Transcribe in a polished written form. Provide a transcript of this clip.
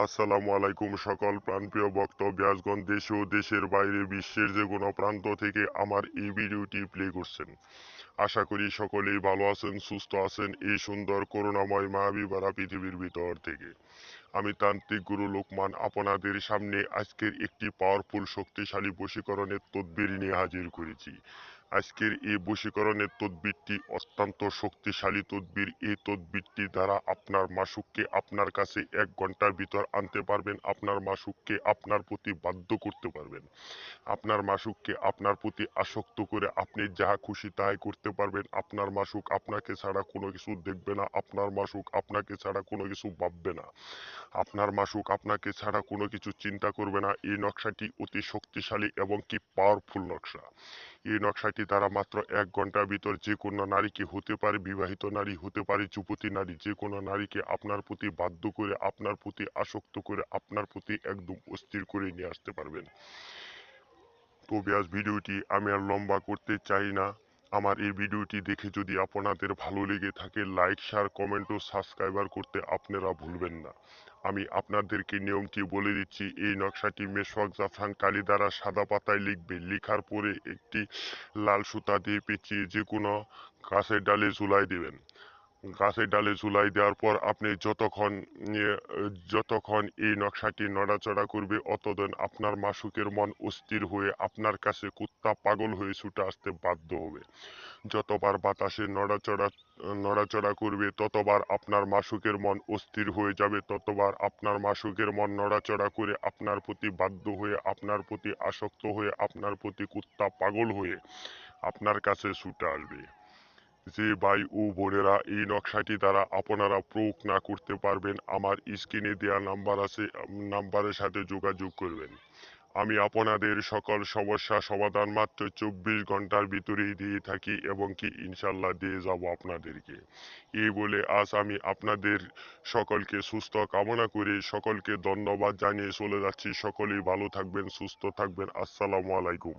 আসসালামু আলাইকুম সকল প্রাণপ্রিয় ভক্ত ব্যাসগণ দেশে ও দেশের বাইরে বিশ্বের যে কোনো প্রান্ত থেকে আমার এই ভিডিওটি প্লে করছেন। আশা করি সকলেই ভালো আছেন, সুস্থ আছেন এই সুন্দর করুণাময় মায়াবী ভরা পৃথিবীর ভিতর থেকে। আমি তান্ত্রিক গুরু লোকমান আপনাদের সামনে আজকের একটি পাওয়ারফুল শক্তিশালী বশীকরণের তদবির নিয়ে হাজির করেছি। আজকের এই বশীকরণের তদবিরটি অত্যন্ত শক্তিশালী তদবির। এই তদবিরটি দ্বারা আপনার মাসুককে আপনার কাছে 1 ঘন্টার ভিতর আনতে পারবেন। আপনার মাসুককে আপনার প্রতি বাধ্য করতে পারবেন। আপনার মাসুককে আপনার প্রতি আসক্ত করে আপনি যাহা খুশি তাই করতে পারবেন। আপনার মাসুক আপনাকে ছাড়া কোনো কিছু দেখবে না। আপনার মাসুক আপনাকে ছাড়া কোনো কিছু ভাববে না। আপনার মাসুক আপনাকে ছাড়া কোনো কিছু চিন্তা করবে না। এই নকশাটি অতি শক্তিশালী এবং কি পাওয়ারফুল নকশা। এই নকশাটি দ্বারা মাত্র 1 ঘন্টার ভিতর যে কোনো নারীকে, হতে পারে বিবাহিত নারী, হতে পারে যুবতী নারী, যে কোনো নারীকে আপনার প্রতি বাধ্য করে, আপনার প্রতি আসক্ত করে, আপনার প্রতি একদম অস্থির করে নিয়ে আসতে পারবেন। তো ব্যাস ভিডিওটি আমি আর লম্বা করতে চাই না। আমার এই ভিডিওটি দেখে যদি আপনাদের ভালো লেগে থাকে, লাইক, শেয়ার, কমেন্ট ও সাবস্ক্রাইবার করতে আপনারা ভুলবেন না। আমি আপনাদেরকে নিয়মটি বলে দিচ্ছি। এই নকশাটি মেশওয়াক জাফরান কালি দ্বারা সাদা পাতায় লিখবে। লিখার পরে একটি লাল সুতা দিয়ে পেঁচিয়ে যে কোনো গাছের ডালে ঝুলাই দেবেন। গাছের ডালে ঝুলাই দেওয়ার পর আপনি যতক্ষণ এই নকশাটি নড়াচড়া করবে অতদিন আপনার মাসুকের মন অস্থির হয়ে আপনার কাছে কুত্তা পাগল হয়ে ছুটে আসতে বাধ্য হবে। যতবার বাতাসে নড়াচড়া করবে ততবার আপনার মাসুকের মন অস্থির হয়ে যাবে, ততবার আপনার মাসুকের মন নড়াচড়া করে আপনার প্রতি বাধ্য হয়ে, আপনার প্রতি আসক্ত হয়ে, আপনার প্রতি কুত্তা পাগল হয়ে আপনার কাছে ছুটে আসবে। যে ভাই ও বোনেরা এই নকশাটি দ্বারা আপনারা প্রয়োগ না করতে পারবেন, আমার স্ক্রিনে দেওয়া নাম্বার আছে, নাম্বারের সাথে যোগাযোগ করবেন। আমি আপনাদের সকল সমস্যা সমাধান মাত্র 24 ঘন্টার ভিতরেই দিয়ে থাকি এবং কি ইনশাল্লাহ দিয়ে যাব আপনাদেরকে। এই বলে আজ আমি আপনাদের সকলকে সুস্থ কামনা করে সকলকে ধন্যবাদ জানিয়ে চলে যাচ্ছি। সকলেই ভালো থাকবেন, সুস্থ থাকবেন। আসসালামু আলাইকুম।